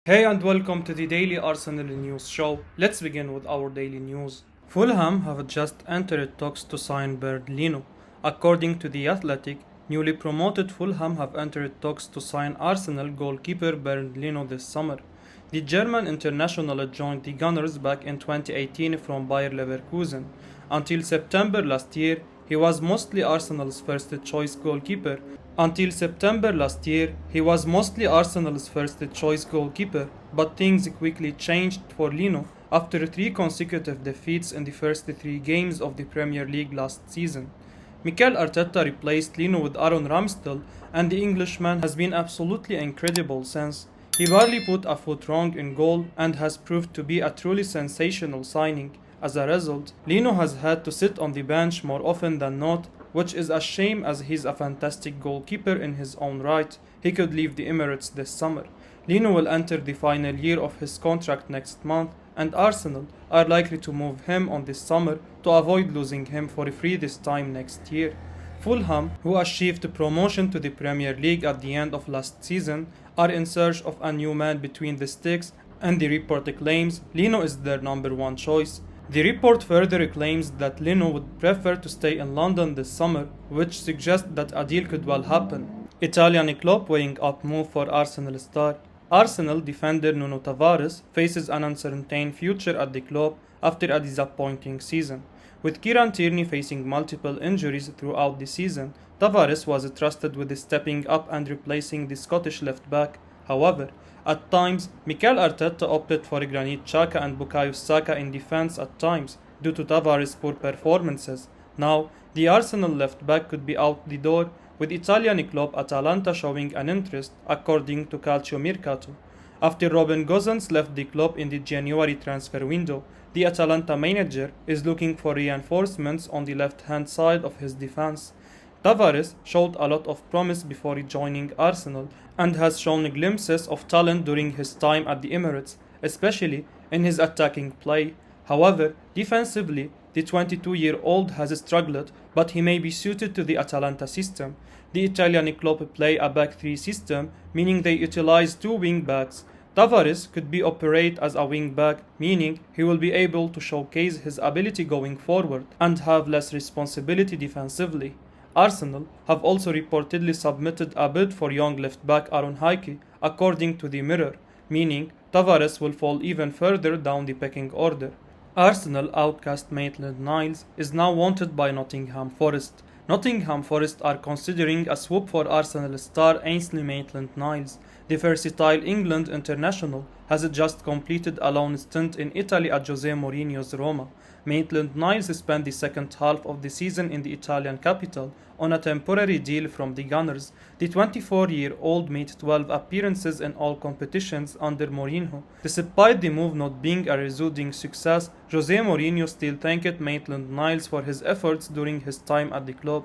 Hey and welcome to the Daily Arsenal News Show. Let's begin with our daily news. Fulham have just entered talks to sign Bernd Leno. According to The Athletic, newly promoted Fulham have entered talks to sign Arsenal goalkeeper Bernd Leno this summer. The German international joined the Gunners back in 2018 from Bayer Leverkusen. Until September last year, he was mostly Arsenal's first choice goalkeeper. Until September last year, he was mostly Arsenal's first choice goalkeeper, but things quickly changed for Leno after three consecutive defeats in the first three games of the Premier League last season. Mikel Arteta replaced Leno with Aaron Ramsdale, and the Englishman has been absolutely incredible since. He barely put a foot wrong in goal and has proved to be a truly sensational signing. As a result, Leno has had to sit on the bench more often than not, which is a shame as he's a fantastic goalkeeper in his own right. He could leave the Emirates this summer. Leno will enter the final year of his contract next month, and Arsenal are likely to move him on this summer to avoid losing him for free this time next year. Fulham, who achieved promotion to the Premier League at the end of last season, are in search of a new man between the sticks, and the report claims Leno is their number one choice. The report further claims that Leno would prefer to stay in London this summer, which suggests that a deal could well happen. Italian club weighing up move for Arsenal star. Arsenal defender Nuno Tavares faces an uncertain future at the club after a disappointing season. With Kieran Tierney facing multiple injuries throughout the season, Tavares was trusted with stepping up and replacing the Scottish left back. However, at times, Mikel Arteta opted for Granit, Xhaka and Bukayo Saka in defense at times due to Tavares' poor performances. Now, the Arsenal left back could be out the door, with Italian club Atalanta showing an interest, according to Calcio Mercato. After Robin Gosens left the club in the January transfer window, the Atalanta manager is looking for reinforcements on the left-hand side of his defense. Tavares showed a lot of promise before joining Arsenal and has shown glimpses of talent during his time at the Emirates, especially in his attacking play. However, defensively, the 22-year-old has struggled, but he may be suited to the Atalanta system. The Italian club play a back three system, meaning they utilize two wing backs. Tavares could be operate as a wing back, meaning he will be able to showcase his ability going forward and have less responsibility defensively. Arsenal have also reportedly submitted a bid for young left-back Aaron Hickey, according to the Mirror, meaning Tavares will fall even further down the pecking order. Arsenal outcast Maitland-Niles is now wanted by Nottingham Forest. Nottingham Forest are considering a swoop for Arsenal star Ainsley Maitland-Niles. The versatile England international has just completed a loan stint in Italy at Jose Mourinho's Roma. Maitland-Niles spent the second half of the season in the Italian capital on a temporary deal from the Gunners. The 24-year-old made 12 appearances in all competitions under Mourinho. Despite the move not being a resounding success, Jose Mourinho still thanked Maitland-Niles for his efforts during his time at the club.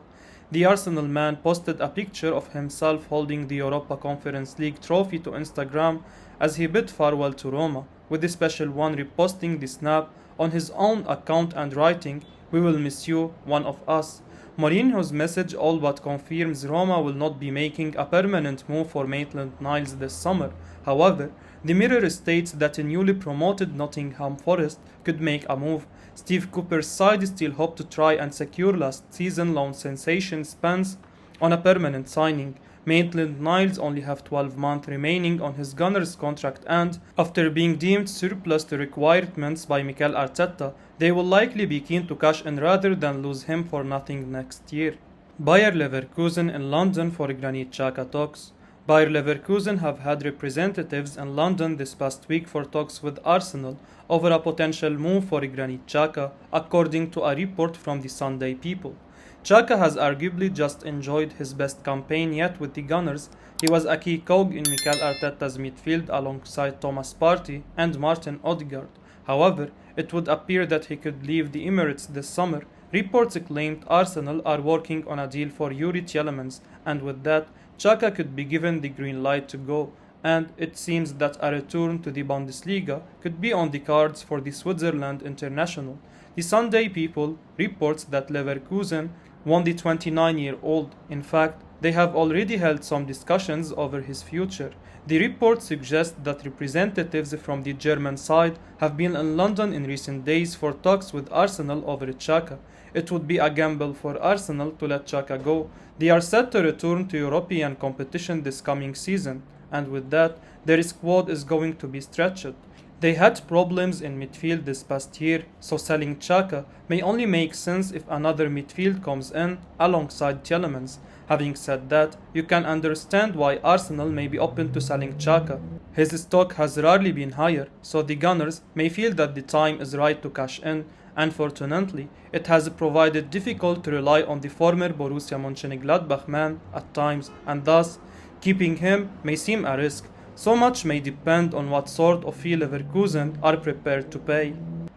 The Arsenal man posted a picture of himself holding the Europa Conference League trophy to Instagram as he bid farewell to Roma, with the special one reposting the snap on his own account and writing, "We will miss you, one of us." Mourinho's message all but confirms Roma will not be making a permanent move for Maitland-Niles this summer. However, the Mirror states that a newly promoted Nottingham Forest could make a move. Steve Cooper's side still hope to try and secure last season loan sensation Spence on a permanent signing. Maitland-Niles only have 12 months remaining on his Gunners contract, and after being deemed surplus to requirements by Mikel Arteta, they will likely be keen to cash in rather than lose him for nothing next year. Bayer Leverkusen in London for Granit Xhaka talks. Bayer Leverkusen have had representatives in London this past week for talks with Arsenal over a potential move for Granit Xhaka, according to a report from the Sunday People. Xhaka has arguably just enjoyed his best campaign yet with the Gunners. He was a key cog in Mikel Arteta's midfield alongside Thomas Partey and Martin Odegaard. However, it would appear that he could leave the Emirates this summer. Reports claimed Arsenal are working on a deal for Yuri Tielemans, and with that, Xhaka could be given the green light to go, and it seems that a return to the Bundesliga could be on the cards for the Switzerland international. The Sunday People reports that Leverkusen won the 29-year-old. In fact, they have already held some discussions over his future. The report suggests that representatives from the German side have been in London in recent days for talks with Arsenal over Xhaka. It would be a gamble for Arsenal to let Xhaka go. They are set to return to European competition this coming season, and with that, their squad is going to be stretched. They had problems in midfield this past year, so selling Xhaka may only make sense if another midfield comes in alongside Tielemans. Having said that, you can understand why Arsenal may be open to selling Xhaka. His stock has rarely been higher, so the Gunners may feel that the time is right to cash in. Unfortunately, it has provided difficult to rely on the former Borussia Mönchengladbach man at times, and thus, keeping him may seem a risk. So much may depend on what sort of fee Leverkusen are prepared to pay.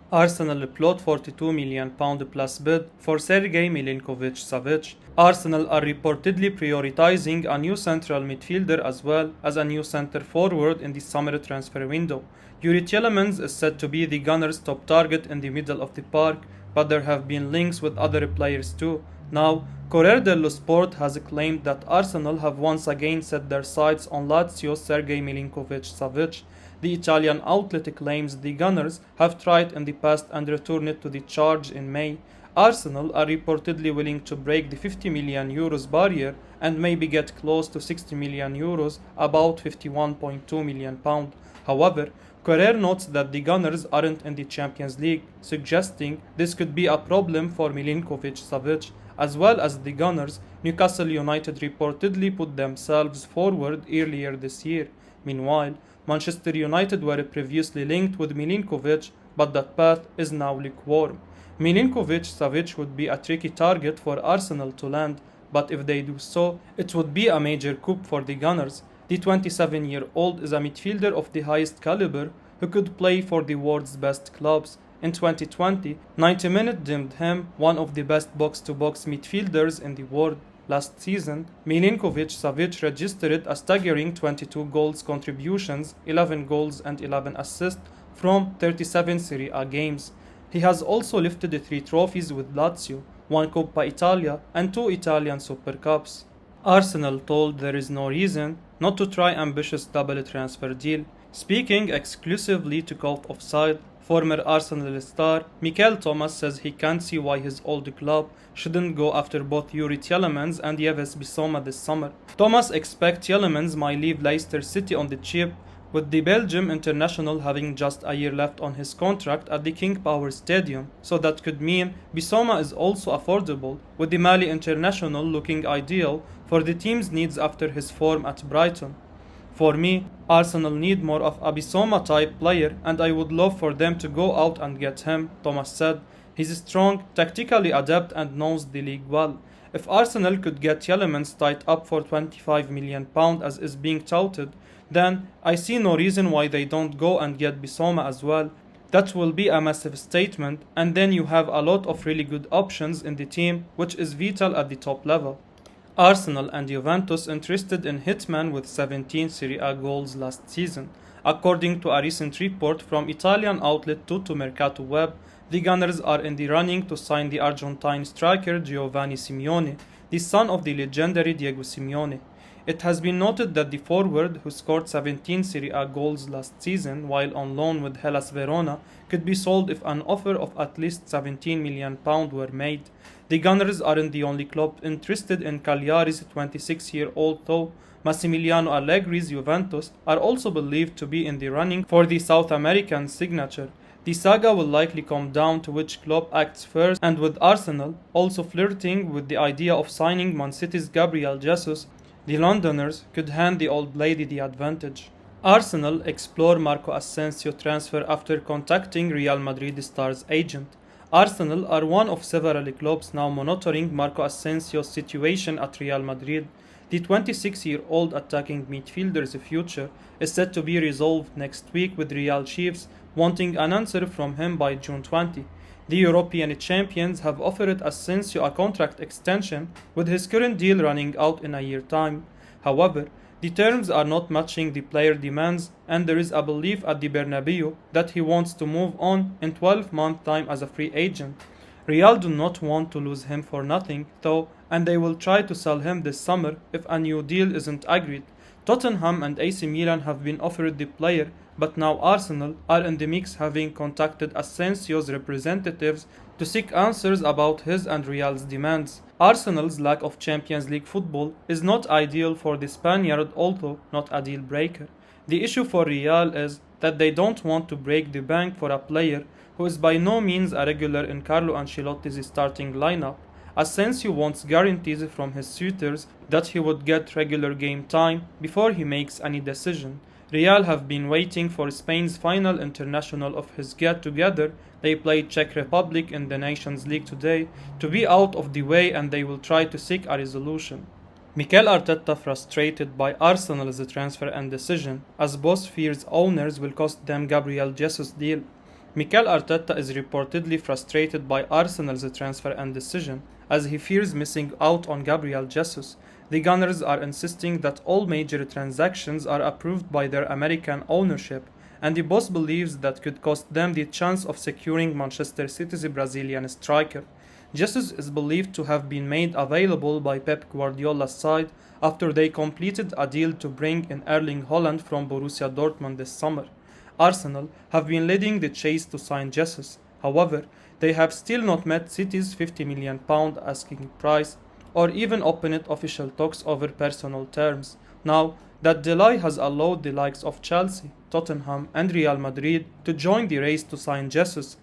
Arsenal plot £42 million plus bid for Sergej Milinkovic-Savic. Arsenal are reportedly prioritizing a new central midfielder as well as a new centre forward in the summer transfer window. Yuri Tielemans is said to be the Gunners' top target in the middle of the park, but there have been links with other players too. Now, Corriere dello Sport has claimed that Arsenal have once again set their sights on Lazios Sergej Milinkovic-Savic. The Italian outlet claims the Gunners have tried in the past and returned to the charge in May. Arsenal are reportedly willing to break the €50 million barrier and maybe get close to €60 million, about £51.2 million. However, Corriere notes that the Gunners aren't in the Champions League, suggesting this could be a problem for Milinkovic-Savic. As well as the Gunners, Newcastle United reportedly put themselves forward earlier this year. Meanwhile, Manchester United were previously linked with Milinkovic, but that path is now lukewarm. Milinkovic-Savic would be a tricky target for Arsenal to land, but if they do so, it would be a major coup for the Gunners. The 27-year-old is a midfielder of the highest caliber who could play for the world's best clubs. In 2020, 90 Minutes deemed him one of the best box-to-box midfielders in the world. Last season, Milinkovic-Savic registered a staggering 22 goals contributions, 11 goals and 11 assists from 37 Serie A games. He has also lifted 3 trophies with Lazio, 1 Coppa Italia and 2 Italian Super Cups. Arsenal told there is no reason not to try ambitious double transfer deal. Speaking exclusively to Cult Offside, former Arsenal star Mikhail Thomas says he can't see why his old club shouldn't go after both Yuri Tielemans and Yves Bissouma this summer. Thomas expects Tielemans might leave Leicester City on the cheap, with the Belgium international having just a year left on his contract at the King Power Stadium, so that could mean Bissouma is also affordable, with the Mali international looking ideal for the team's needs after his form at Brighton. For me, Arsenal need more of a Bissouma type player, and I would love for them to go out and get him, Thomas said. He's strong, tactically adept and knows the league well. If Arsenal could get Tielemans tied up for £25 million as is being touted, then I see no reason why they don't go and get Bissouma as well. That will be a massive statement, and then you have a lot of really good options in the team, which is vital at the top level. Arsenal and Juventus interested in hitman with 17 Serie A goals last season. According to a recent report from Italian outlet Tutto Mercato Web, the Gunners are in the running to sign the Argentine striker Giovanni Simeone, the son of the legendary Diego Simeone. It has been noted that the forward, who scored 17 Serie A goals last season while on loan with Hellas Verona, could be sold if an offer of at least £17 million were made. The Gunners aren't the only club interested in Cagliari's 26-year-old though. Massimiliano Allegri's Juventus are also believed to be in the running for the South American signature. The saga will likely come down to which club acts first, and with Arsenal also flirting with the idea of signing Man City's Gabriel Jesus, the Londoners could hand the old lady the advantage. Arsenal explore Marco Asensio transfer after contacting Real Madrid star's agent. Arsenal are one of several clubs now monitoring Marco Asensio's situation at Real Madrid. The 26-year-old attacking midfielder's future is set to be resolved next week, with Real chiefs wanting an answer from him by June 20. The European champions have offered Asensio a contract extension, with his current deal running out in a year's time. However, the terms are not matching the player demands, and there is a belief at the Bernabeu that he wants to move on in 12 months' time as a free agent. Real do not want to lose him for nothing, though, and they will try to sell him this summer if a new deal isn't agreed. Tottenham and AC Milan have been offered the player, but now Arsenal are in the mix, having contacted Asensio's representatives to seek answers about his and Real's demands. Arsenal's lack of Champions League football is not ideal for the Spaniard, although not a deal breaker. The issue for Real is that they don't want to break the bank for a player who is by no means a regular in Carlo Ancelotti's starting lineup. Asensio wants guarantees from his suitors that he would get regular game time before he makes any decision. Real have been waiting for Spain's final international of his get-together. They played Czech Republic in the Nations League today to be out of the way, and they will try to seek a resolution. Mikel Arteta frustrated by Arsenal's transfer and decision, as both fears owners will cost them Gabriel Jesus deal. Mikel Arteta is reportedly frustrated by Arsenal's transfer and decision, as he fears missing out on Gabriel Jesus. The Gunners are insisting that all major transactions are approved by their American ownership, and the boss believes that could cost them the chance of securing Manchester City's Brazilian striker. Jesus is believed to have been made available by Pep Guardiola's side after they completed a deal to bring in Erling Haaland from Borussia Dortmund this summer. Arsenal have been leading the chase to sign Jesus. However, they have still not met City's £50 million asking price or even opened official talks over personal terms. Now that delay has allowed the likes of Chelsea, Tottenham and Real Madrid to join the race to sign Jesus,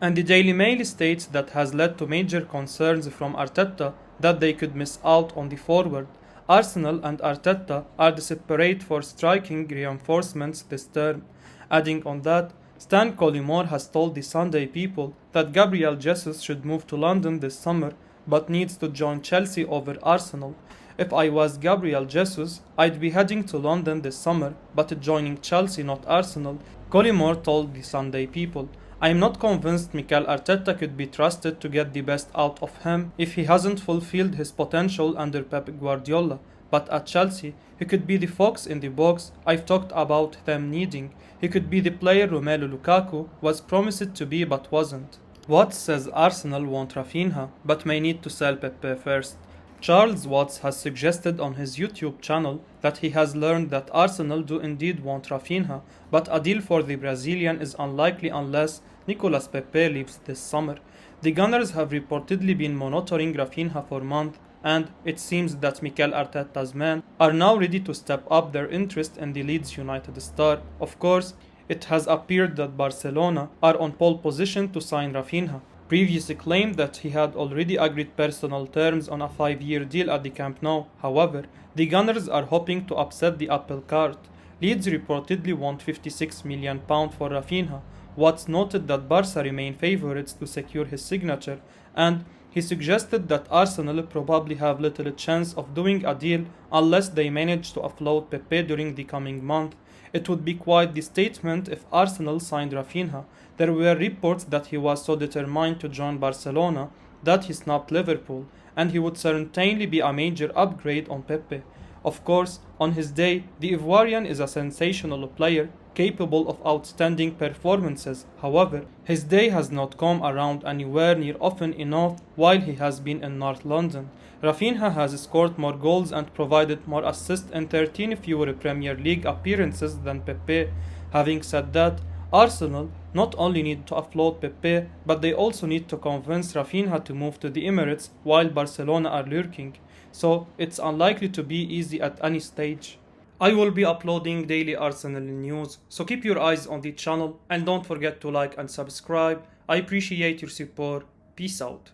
and the Daily Mail states that has led to major concerns from Arteta that they could miss out on the forward. Arsenal and Arteta are desperate for striking reinforcements this term. Adding on that, Stan Collymore has told the Sunday People that Gabriel Jesus should move to London this summer but needs to join Chelsea over Arsenal. If I was Gabriel Jesus, I'd be heading to London this summer but joining Chelsea, not Arsenal, Collymore told the Sunday People. I am not convinced Mikel Arteta could be trusted to get the best out of him if he hasn't fulfilled his potential under Pep Guardiola. But at Chelsea, he could be the fox in the box I've talked about them needing. He could be the player Romelu Lukaku was promised to be but wasn't. Watts says Arsenal want Raphinha, but may need to sell Pepe first. Charles Watts has suggested on his YouTube channel that he has learned that Arsenal do indeed want Raphinha, but a deal for the Brazilian is unlikely unless Nicolas Pepe leaves this summer. The Gunners have reportedly been monitoring Raphinha for months, and it seems that Mikel Arteta's men are now ready to step up their interest in the Leeds United star. Of course, it has appeared that Barcelona are on pole position to sign Raphinha. Previously claimed that he had already agreed personal terms on a 5-year deal at the Camp Nou. However, the Gunners are hoping to upset the apple cart. Leeds reportedly want £56 million for Raphinha. Watts noted that Barca remain favourites to secure his signature, and he suggested that Arsenal probably have little chance of doing a deal unless they manage to offload Pepe during the coming month. It would be quite the statement if Arsenal signed Raphinha. There were reports that he was so determined to join Barcelona that he snapped Liverpool, and he would certainly be a major upgrade on Pepe. Of course, on his day, the Ivorian is a sensational player capable of outstanding performances. However, his day has not come around anywhere near often enough while he has been in North London. Raphinha has scored more goals and provided more assists in 13 fewer Premier League appearances than Pepe. Having said that, Arsenal not only need to offload Pepe, but they also need to convince Raphinha to move to the Emirates while Barcelona are lurking. So it's unlikely to be easy at any stage. I will be uploading daily Arsenal news, so keep your eyes on the channel and don't forget to like and subscribe. I appreciate your support. Peace out.